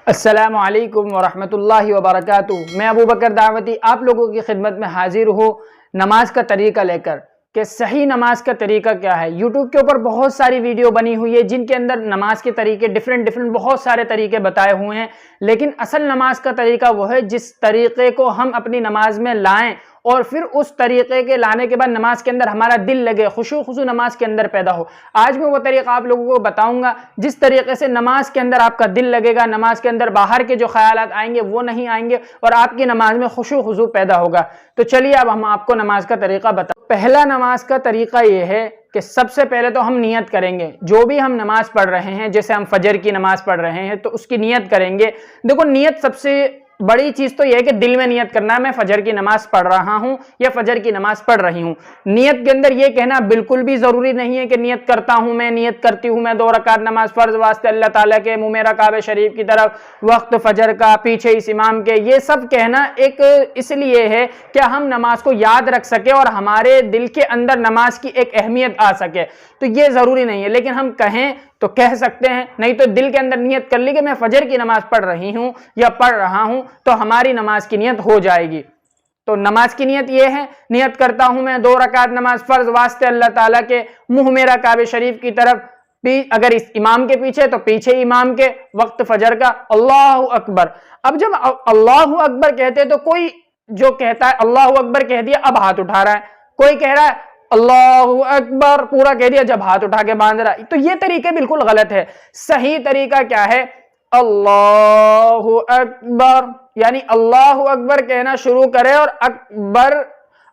السلام علیکم ورحمۃ اللہ وبرکاتہ۔ میں ابو بکر دعوتی آپ لوگوں کی خدمت میں حاضر ہوں نماز کا طریقہ لے کر کہ صحیح نماز کا طریقہ کیا ہے۔ یوٹیوب کے اوپر بہت ساری ویڈیو بنی ہوئی ہے جن کے اندر نماز کے طریقے ڈیفرنٹ بہت سارے طریقے بتائے ہوئے ہیں، لیکن اصل نماز کا طریقہ وہ ہے جس طریقے کو ہم اپنی نماز میں لائیں اور پھر اس طریقے کے لانے کے بعد نماز کے اندر ہمارا دل لگے، خشوع خضوع نماز کے اندر پیدا ہو۔ آج میں وہ طریقہ آپ لوگوں کو بتاؤں گا جس طریقے سے نماز کے اندر آپ کا دل لگے گا، نماز کے اندر باہر کے جو خیالات آئیں گے وہ نہیں آئیں گے اور آپ کی نماز میں خشوع خضوع پیدا ہوگا۔ تو چلیے اب ہم آپ کو نماز کا طریقہ بتائیں۔ پہلا نماز کا طریقہ یہ ہے کہ سب سے پہلے تو ہم نیت کریں گے۔ جو بھی ہم نماز پڑھ رہے ہیں، جیسے ہم فجر کی نماز پڑھ رہے ہیں تو اس کی نیت کریں گے۔ دیکھو، نیت سب سے بڑی چیز تو یہ ہے کہ دل میں نیت کرنا ہے میں فجر کی نماز پڑھ رہا ہوں یا فجر کی نماز پڑھ رہی ہوں۔ نیت کے اندر یہ کہنا بالکل بھی ضروری نہیں ہے کہ نیت کرتا ہوں میں، نیت کرتی ہوں میں 2 رکعت نماز فرض واسطے اللہ تعالیٰ کے، منہ میرا کعبہ شریف کی طرف، وقت فجر کا، پیچھے اس امام کے۔ یہ سب کہنا ایک اس لیے ہے کہ ہم نماز کو یاد رکھ سکے اور ہمارے دل کے اندر نماز کی ایک اہمیت آ سکے، تو یہ ضروری نہیں ہے۔ لیکن ہم کہیں تو کہہ سکتے ہیں، نہیں تو دل کے اندر نیت کر لی کہ میں فجر کی نماز پڑھ رہی ہوں یا پڑھ رہا ہوں تو ہماری نماز کی نیت ہو جائے گی۔ تو نماز کی نیت یہ ہے، نیت کرتا ہوں میں 2 رکعت نماز فرض واسطے اللہ تعالیٰ کے، منہ میرا کعبہ شریف کی طرف، اگر اس امام کے پیچھے تو پیچھے امام کے، وقت فجر کا، اللہ اکبر۔ اب جب اللہ اکبر کہتے تو کوئی جو کہتا ہے اللہ اکبر کہہ دیا اب ہاتھ اٹھا رہا ہے، کوئی کہہ رہا ہے اللہ اکبر پورا کہہ دیا جب ہاتھ اٹھا کے باندھ رہا ہے، تو یہ طریقے بالکل غلط ہے۔ صحیح طریقہ کیا ہے؟ اللہ اکبر، یعنی اللہ اکبر کہنا شروع کرے اور اکبر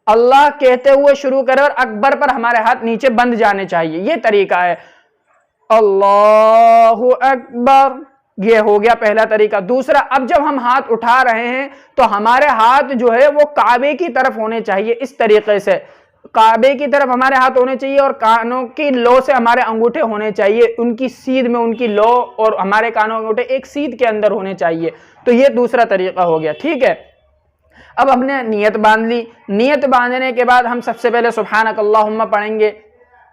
اللہ کہتے ہوئے شروع کرے اور اکبر پر ہمارے ہاتھ نیچے بند جانے چاہیے، یہ طریقہ ہے۔ اللہ اکبر، یہ ہو گیا پہلا طریقہ۔ دوسرا، اب جب ہم ہاتھ اٹھا رہے ہیں تو ہمارے ہاتھ جو ہے وہ کعبے کی طرف ہونے چاہیے، اس طریقے سے کعبے کی طرف ہمارے ہاتھ ہونے چاہیے اور کانوں کی لو سے ہمارے انگوٹھے ہونے چاہیے، ان کی سیدھ میں ان کی لو اور ہمارے کانوں انگوٹھے ایک سیدھ کے اندر ہونے چاہیے۔ تو یہ دوسرا طریقہ ہو گیا، ٹھیک ہے۔ اب ہم نے نیت باندھ لی، نیت باندھنے کے بعد ہم سب سے پہلے سبحانک اللہم پڑھیں گے،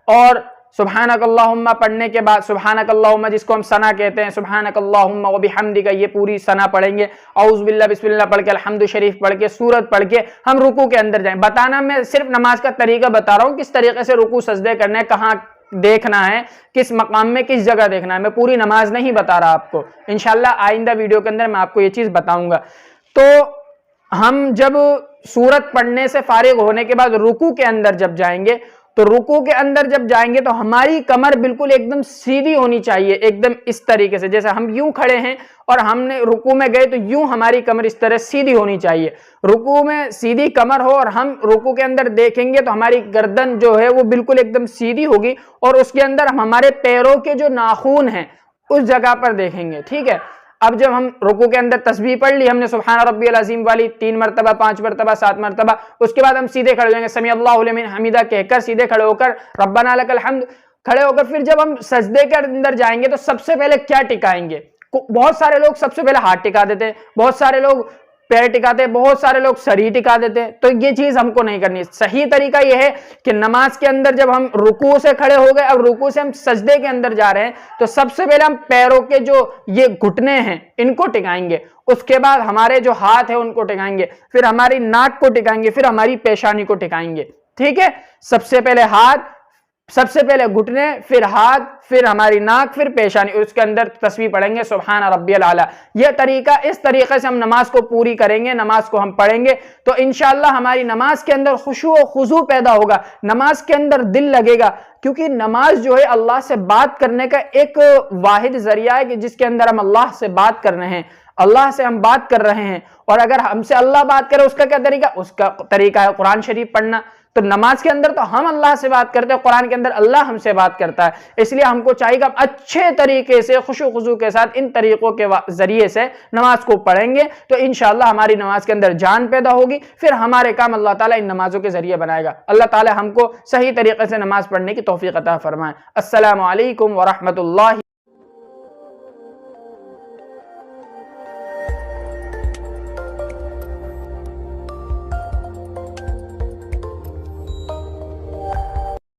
اور سبحانک اللہم پڑھنے کے بعد سبحانک اللہم جس کو ہم ثنا کہتے ہیں، سبحانک اللہم وبحمدک، یہ پوری ثنا پڑھیں گے۔ اعوذ باللہ بسم اللہ پڑھ کے، الحمد شریف پڑھ کے، سورت پڑھ کے ہم رکوع کے اندر جائیں۔ بتانا میں صرف نماز کا طریقہ بتا رہا ہوں، کس طریقے سے رکوع سجدے کرنے، کہاں دیکھنا ہے، کس مقام میں کس جگہ دیکھنا ہے، میں پوری نماز نہیں بتا رہا آپ کو، انشاءاللہ آئندہ ویڈیو کے اندر میں آپ کو یہ چیز بتاؤں گا۔ تو ہم جب سورت پڑھنے سے فارغ ہونے کے بعد رکوع کے اندر جب جائیں گے تو رکوع کے اندر جب جائیں گے تو ہماری کمر بالکل ایک دم سیدھی ہونی چاہیے، ایک دم اس طریقے سے جیسے ہم یوں کھڑے ہیں اور ہم نے رکوع میں گئے تو یوں ہماری کمر اس طرح سیدھی ہونی چاہیے۔ رکوع میں سیدھی کمر ہو اور ہم رکوع کے اندر دیکھیں گے تو ہماری گردن جو ہے وہ بالکل ایک دم سیدھی ہوگی اور اس کے اندر ہم ہمارے پیروں کے جو ناخون ہیں اس جگہ پر دیکھیں گے، ٹھیک ہے۔ اب جب ہم رکوع کے اندر تسبیح پڑھ لی، ہم نے سبحان ربی العظیم والی 3 مرتبہ 5 مرتبہ 7 مرتبہ، اس کے بعد ہم سیدھے کھڑے ہو جائیں گے، سمیع اللہ لمن حمیدہ کہہ کر سیدھے کھڑے ہو کر ربنا لک الحمد کھڑے ہو کر، پھر جب ہم سجدے کے اندر جائیں گے تو سب سے پہلے کیا ٹکائیں گے؟ بہت سارے لوگ سب سے پہلے ہاتھ ٹکا دیتے ہیں، بہت سارے لوگ پیر ٹکاتے ہیں، بہت سارے لوگ سر ہی ٹکا دیتے ہیں، تو یہ چیز ہم کو نہیں کرنی۔ صحیح طریقہ یہ ہے کہ نماز کے اندر جب ہم رکوع سے کھڑے ہو گئے، اب رکوع سے ہم سجدے کے اندر جا رہے ہیں تو سب سے پہلے ہم پیروں کے جو یہ گھٹنے ہیں ان کو ٹکائیں گے، اس کے بعد ہمارے جو ہاتھ ہیں ان کو ٹکائیں گے، پھر ہماری ناک کو ٹکائیں گے، پھر ہماری پیشانی کو ٹکائیں گے، ٹھیک ہے۔ سب سے پہلے ہاتھ، سب سے پہلے گھٹنے، پھر ہاتھ، پھر ہماری ناک، پھر پیشانی، اس کے اندر تسبیح پڑھیں گے سبحان ربی الاعلیٰ۔ یہ طریقہ، اس طریقے سے ہم نماز کو پوری کریں گے، نماز کو ہم پڑھیں گے تو انشاءاللہ ہماری نماز کے اندر خشوع و خضوع پیدا ہوگا، نماز کے اندر دل لگے گا، کیونکہ نماز جو ہے اللہ سے بات کرنے کا ایک واحد ذریعہ ہے کہ جس کے اندر ہم اللہ سے بات کر رہے ہیں، اللہ سے ہم بات کر رہے ہیں، اور اگر ہم سے اللہ بات کرے اس کا کیا طریقہ؟ اس کا طریقہ ہے قرآن شریف پڑھنا۔ تو نماز کے اندر تو ہم اللہ سے بات کرتے ہیں، قرآن کے اندر اللہ ہم سے بات کرتا ہے، اس لیے ہم کو چاہیے کہ ہم اچھے طریقے سے خشوع خضوع کے ساتھ ان طریقوں کے ذریعے سے نماز کو پڑھیں گے تو انشاءاللہ ہماری نماز کے اندر جان پیدا ہوگی، پھر ہمارے کام اللہ تعالیٰ ان نمازوں کے ذریعے بنائے گا۔ اللہ تعالیٰ ہم کو صحیح طریقے سے نماز پڑھنے کی توفیق عطا فرمائے۔ السلام علیکم ورحمۃ اللہ